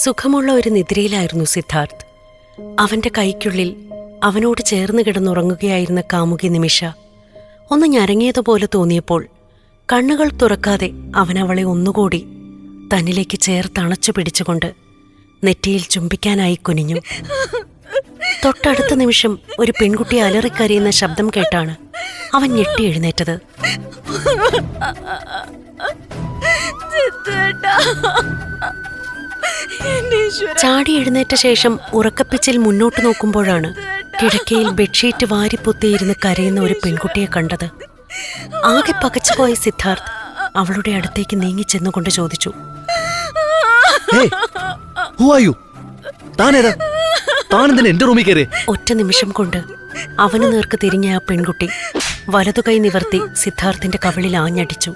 സുഖമുള്ള ഒരു നിദ്രയിലായിരുന്നു സിദ്ധാർത്ഥ്. അവന്റെ കൈക്കുള്ളിൽ അവനോട് ചേർന്ന് കിടന്നുറങ്ങുകയായിരുന്ന കാമുകി നിമിഷ ഒന്ന് ഞരങ്ങിയതുപോലെ തോന്നിയപ്പോൾ കണ്ണുകൾ തുറക്കാതെ അവനവളെ ഒന്നുകൂടി തന്നിലേക്ക് ചേർത്തണച്ചു പിടിച്ചുകൊണ്ട് നെറ്റിയിൽ ചുംബിക്കാനായി കുനിഞ്ഞു. തൊട്ടടുത്ത നിമിഷം ഒരു പെൺകുട്ടി അലറിക്കരയുന്ന ശബ്ദം കേട്ടാണ് അവൻ ഞെട്ടി എഴുന്നേറ്റത്. ചാടി എഴുന്നേറ്റ ശേഷം ഉറക്കപ്പിച്ചിൽ മുന്നോട്ട് നോക്കുമ്പോഴാണ് കിടക്കയിൽ ബെഡ്ഷീറ്റ് വാരിപ്പൊത്തിയിരുന്ന് കരയുന്ന ഒരു പെൺകുട്ടിയെ കണ്ടത്. ആകെ പകച്ചുപോയ സിദ്ധാർത്ഥ് അവളുടെ അടുത്തേക്ക് നീങ്ങിച്ചെന്നുകൊണ്ട് ചോദിച്ചു, ഒറ്റ നിമിഷം കൊണ്ട് അവന് നേർക്ക് തിരിഞ്ഞ ആ പെൺകുട്ടി വലതുകൈ നിവർത്തി സിദ്ധാർത്ഥിന്റെ കവിളിൽ ആഞ്ഞടിച്ചു.